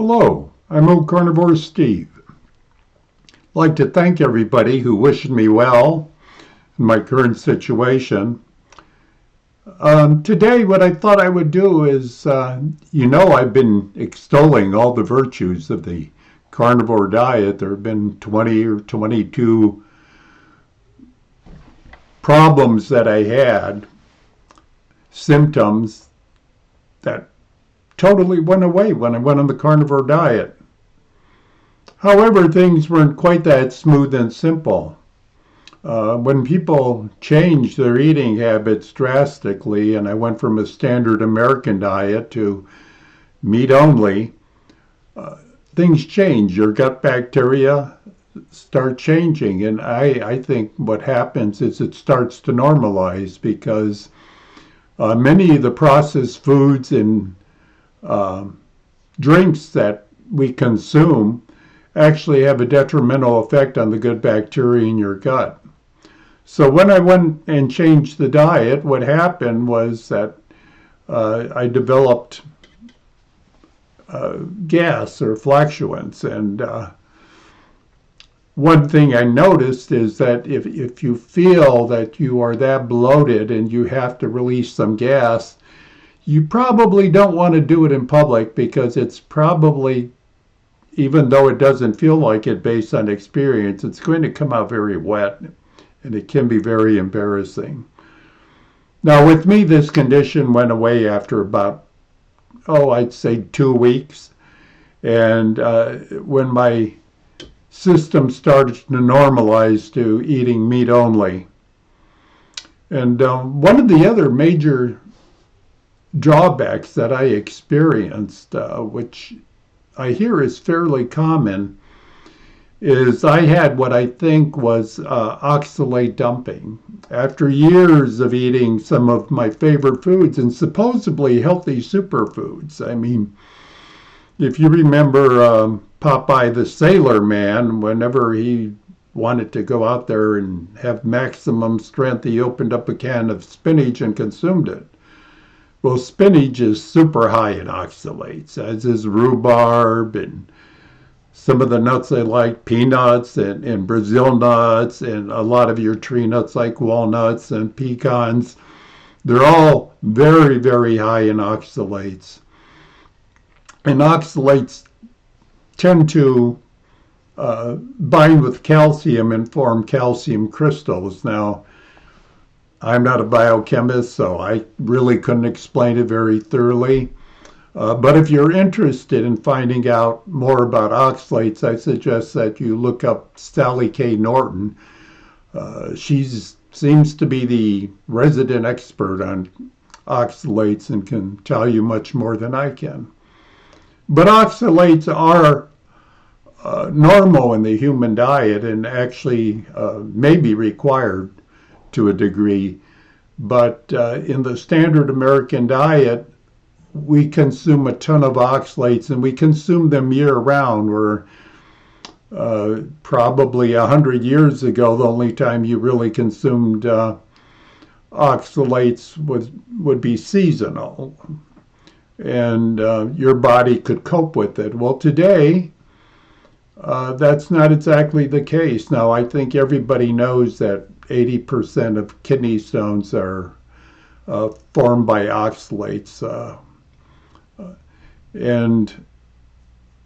Hello, I'm old Carnivore Steve. I'd like to thank everybody who wished me well in my current situation. Today, what I thought I would do is, I've been extolling all the virtues of the carnivore diet. There have been 20 or 22 problems that I had, symptoms that totally went away when I went on the carnivore diet. However, things weren't quite that smooth and simple. When people change their eating habits drastically, and I went from a standard American diet to meat only, things change. Your gut bacteria start changing, and I think what happens is it starts to normalize because many of the processed foods and drinks that we consume actually have a detrimental effect on the good bacteria in your gut. So when I went and changed the diet, what happened was that I developed gas or flatulence. And one thing I noticed is that if you feel that you are that bloated and you have to release some gas, you probably don't want to do it in public because it's probably, even though it doesn't feel like it based on experience, it's going to come out very wet and it can be very embarrassing. Now with me, this condition went away after about, I'd say 2 weeks. And when my system started to normalize to eating meat only. And one of the other major drawbacks that I experienced, which I hear is fairly common, is I had what I think was oxalate dumping. After years of eating some of my favorite foods and supposedly healthy superfoods. I mean, if you remember Popeye the Sailor Man, whenever he wanted to go out there and have maximum strength, he opened up a can of spinach and consumed it. Well, spinach is super high in oxalates, as is rhubarb and some of the nuts I like, peanuts and Brazil nuts, and a lot of your tree nuts like walnuts and pecans. They're all very, very high in oxalates. And oxalates tend to bind with calcium and form calcium crystals. Now, I'm not a biochemist, so I really couldn't explain it very thoroughly. But if you're interested in finding out more about oxalates, I suggest that you look up Sally K. Norton. She seems to be the resident expert on oxalates and can tell you much more than I can. But oxalates are normal in the human diet and actually may be required to a degree, but in the standard American diet, we consume a ton of oxalates and we consume them year round, where probably 100 years ago, the only time you really consumed oxalates would be seasonal, and your body could cope with it. Well, today, that's not exactly the case. Now, I think everybody knows that 80% of kidney stones are formed by oxalates. And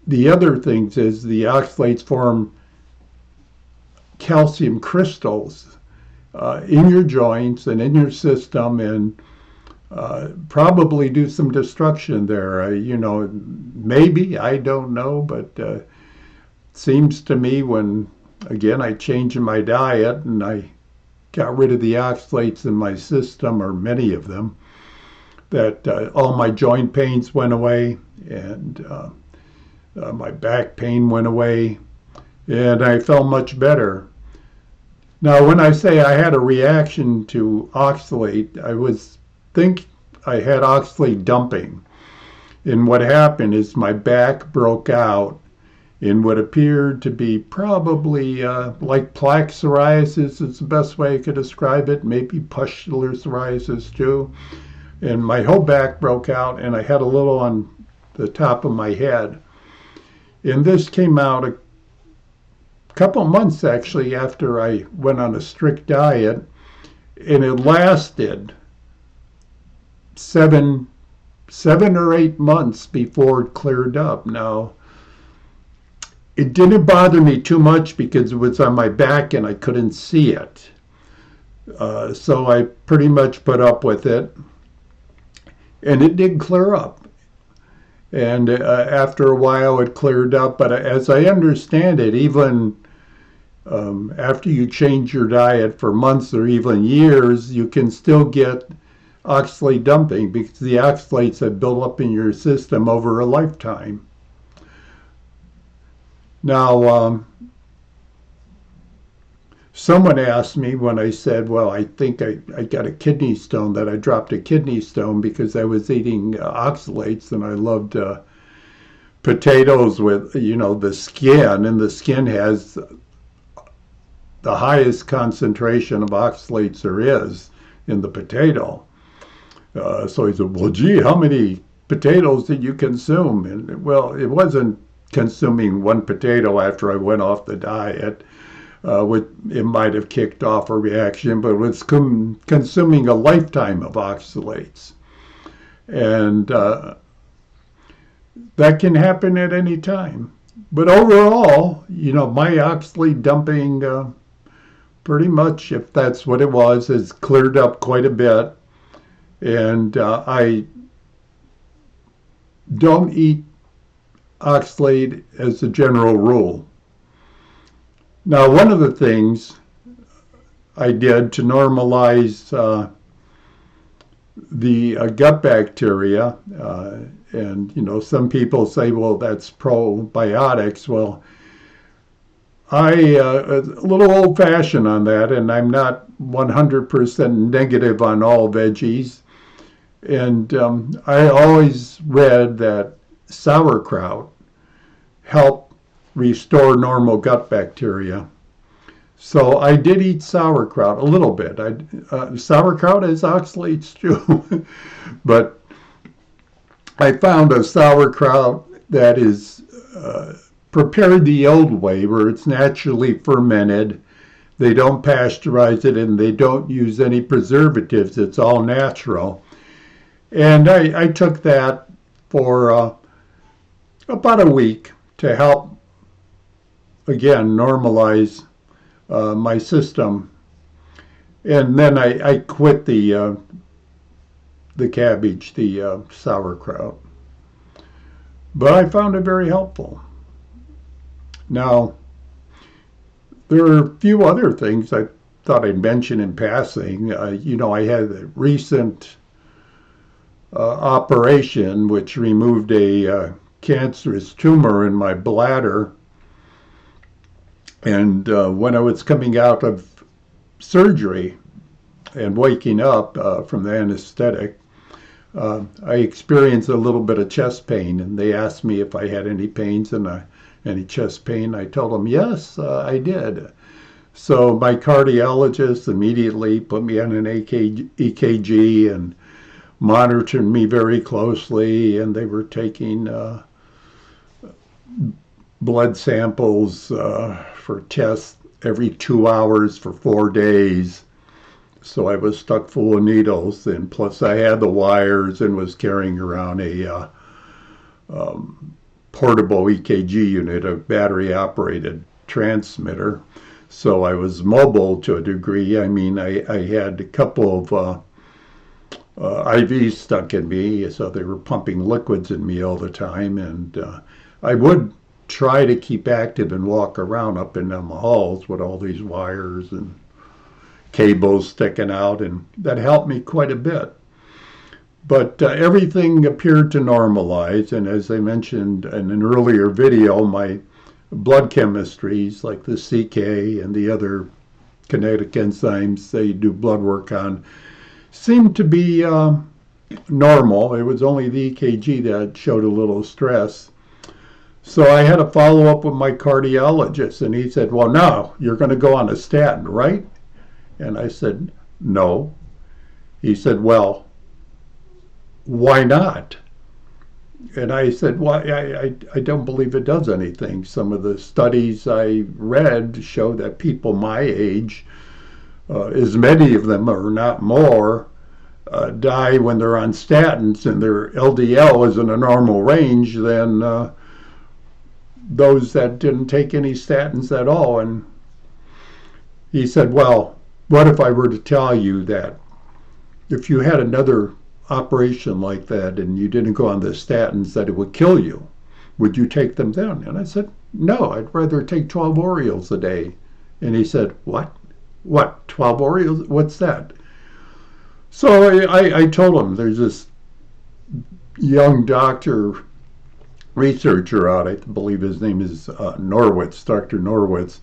the other things is the oxalates form calcium crystals in your joints and in your system, and probably do some destruction there. Maybe, I don't know, but it seems to me when, again, I changed my diet and I got rid of the oxalates in my system, or many of them, that all my joint pains went away and my back pain went away and I felt much better. Now, when I say I had a reaction to oxalate, think I had oxalate dumping. And what happened is my back broke out in what appeared to be probably like plaque psoriasis is the best way I could describe it, maybe pustular psoriasis too. And my whole back broke out, and I had a little on the top of my head. And this came out a couple months actually after I went on a strict diet, and it lasted seven or 8 months before it cleared up. Now, it didn't bother me too much because it was on my back and I couldn't see it. So I pretty much put up with it, and it did clear up. And after a while it cleared up, but as I understand it, even after you change your diet for months or even years, you can still get oxalate dumping because the oxalates have built up in your system over a lifetime. Now, someone asked me when I said, well, I think I got a kidney stone, that I dropped a kidney stone because I was eating oxalates, and I loved potatoes with, the skin, and the skin has the highest concentration of oxalates there is in the potato. So he said, well, gee, how many potatoes did you consume? And well, it wasn't consuming one potato after I went off the diet. It might have kicked off a reaction, but it was consuming a lifetime of oxalates. And that can happen at any time. But overall, my oxalate dumping, pretty much, if that's what it was, has cleared up quite a bit. And I don't eat oxalate as a general rule. Now, one of the things I did to normalize the gut bacteria, and some people say, well, that's probiotics. Well, I a little old-fashioned on that, and I'm not 100% negative on all veggies. And I always read that sauerkraut helped restore normal gut bacteria. So I did eat sauerkraut a little bit. Sauerkraut has oxalates too. But I found a sauerkraut that is prepared the old way, where it's naturally fermented. They don't pasteurize it, and they don't use any preservatives. It's all natural. And I took that for about a week to help, again, normalize my system. And then I quit the cabbage, the sauerkraut. But I found it very helpful. Now, there are a few other things I thought I'd mention in passing. I had a recent operation which removed a cancerous tumor in my bladder. And when I was coming out of surgery and waking up from the anesthetic, I experienced a little bit of chest pain, and they asked me if I had any pains and any chest pain. I told them, yes, I did. So my cardiologist immediately put me on an EKG and monitored me very closely, and they were taking blood samples for tests every 2 hours for 4 days. So I was stuck full of needles, and plus I had the wires and was carrying around a portable EKG unit, a battery-operated transmitter. So I was mobile to a degree. I mean, I had a couple of IVs stuck in me, so they were pumping liquids in me all the time. And I would try to keep active and walk around up and down the halls with all these wires and cables sticking out, and that helped me quite a bit. But everything appeared to normalize, and as I mentioned in an earlier video, my blood chemistries like the CK and the other kinetic enzymes they do blood work on seemed to be normal. It was only the EKG that showed a little stress. So I had a follow up with my cardiologist, and he said, well, now you're going to go on a statin, right? And I said, no. He said, well, why not? And I said, well, I don't believe it does anything. Some of the studies I read show that people my age, as many of them or not more, die when they're on statins and their LDL is in a normal range than those that didn't take any statins at all. And he said, well, what if I were to tell you that if you had another operation like that and you didn't go on the statins, that it would kill you? Would you take them then? And I said, no, I'd rather take 12 Oreos a day. And he said, what? What, 12 Oreos? What's that? So I told him there's this young doctor researcher out, I believe his name is Norwitz, Dr. Norwitz,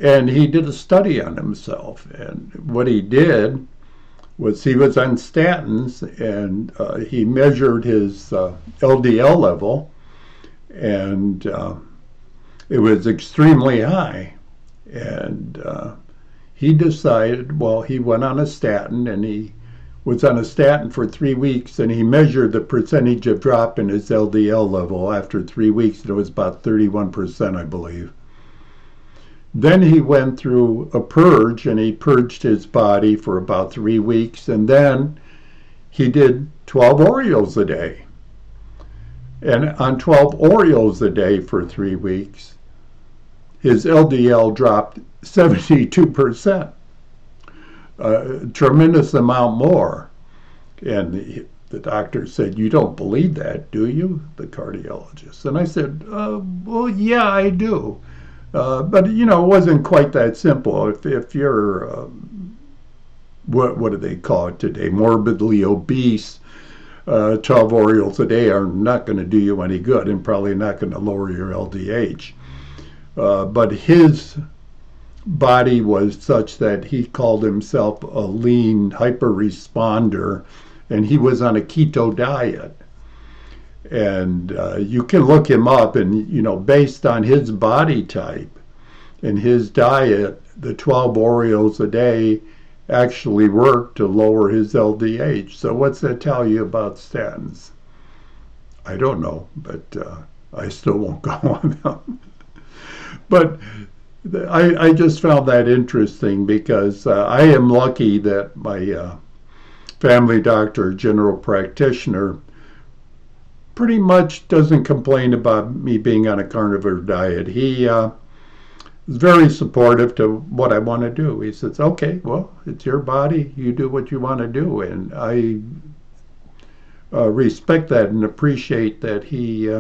and he did a study on himself. And what he did was he was on statins, and he measured his LDL level, and it was extremely high. And he decided, well, he went on a statin, and he was on a statin for 3 weeks, and he measured the percentage of drop in his LDL level after 3 weeks, and it was about 31%, I believe. Then he went through a purge, and he purged his body for about 3 weeks, and then he did 12 Oreos a day. And on 12 Oreos a day for 3 weeks, his LDL dropped 72%, a tremendous amount more. And the doctor said, you don't believe that, do you? The cardiologist. And I said, well, yeah, I do. But, it wasn't quite that simple. If you're, what do they call it today, morbidly obese, 12 Oreos a day are not going to do you any good and probably not going to lower your LDH. But his body was such that he called himself a lean hyper-responder, and he was on a keto diet. And you can look him up, and, based on his body type and his diet, the 12 Oreos a day actually worked to lower his LDH. So what's that tell you about statins? I don't know, but I still won't go on them. But I just found that interesting because I am lucky that my family doctor, general practitioner, pretty much doesn't complain about me being on a carnivore diet. He is very supportive to what I want to do. He says, okay, well, it's your body. You do what you want to do. And I respect that and appreciate that he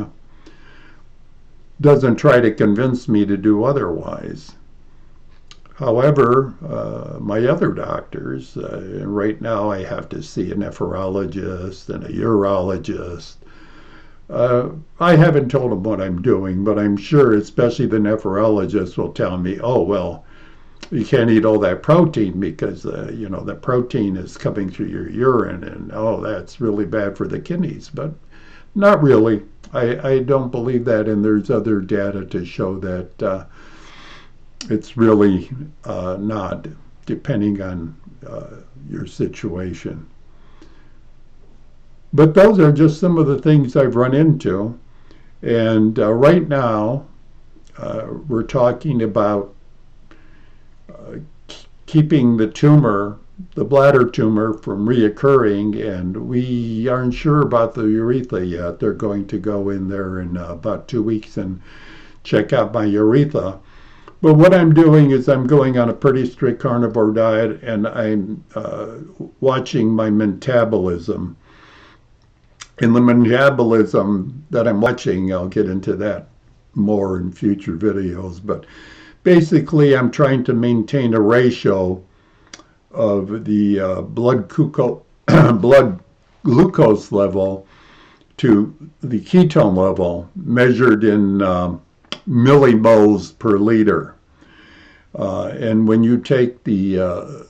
doesn't try to convince me to do otherwise. However, my other doctors, right now I have to see a nephrologist and a urologist. I haven't told them what I'm doing, but I'm sure especially the nephrologist will tell me, oh, well, you can't eat all that protein because, the protein is coming through your urine, and, oh, that's really bad for the kidneys. But not really. I don't believe that, and there's other data to show that it's really not, depending on your situation. But those are just some of the things I've run into. And right now, we're talking about keeping the tumor, the bladder tumor, from reoccurring, and we aren't sure about the urethra yet. They're going to go in there in about 2 weeks and check out my urethra. But what I'm doing is I'm going on a pretty strict carnivore diet, and I'm watching my metabolism. And the metabolism that I'm watching, I'll get into that more in future videos, but basically I'm trying to maintain a ratio of the blood glucose level to the ketone level measured in millimoles per liter. And when you take the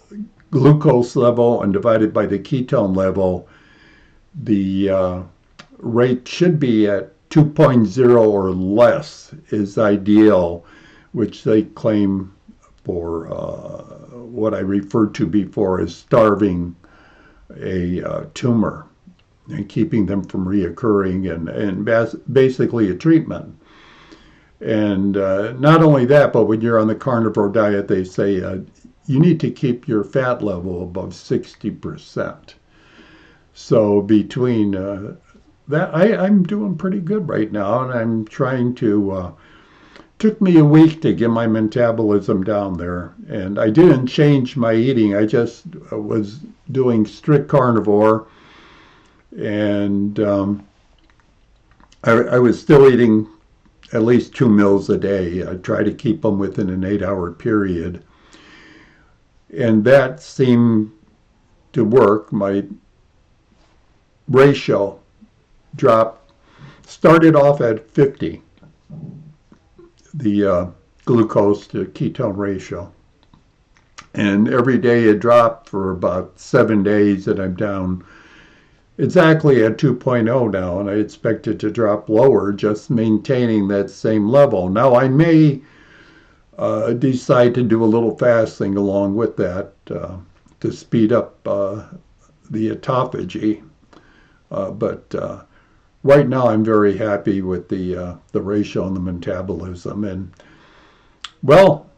glucose level and divide it by the ketone level, the rate should be at 2.0 or less is ideal, which they claim for what I referred to before as starving a tumor. and keeping them from reoccurring, and basically a treatment. And not only that, but when you're on the carnivore diet, they say you need to keep your fat level above 60%. So between that, I'm doing pretty good right now, and I'm trying to. Took me a week to get my metabolism down there, and I didn't change my eating. I just was doing strict carnivore, and I was still eating at least 2 meals a day. I try to keep them within an 8-hour period, and that seemed to work. My ratio dropped, started off at 50, the glucose to ketone ratio. And every day it dropped for about 7 days, and I'm down exactly at 2.0 now, and I expect it to drop lower, just maintaining that same level. Now, I may decide to do a little fasting along with that to speed up the autophagy. But right now, I'm very happy with the ratio and the metabolism. And, well,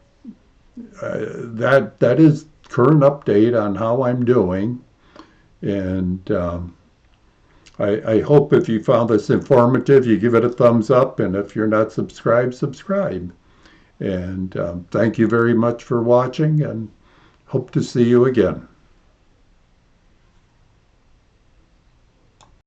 that is current update on how I'm doing. And I hope if you found this informative, you give it a thumbs up. And if you're not subscribed, subscribe. And thank you very much for watching, and hope to see you again.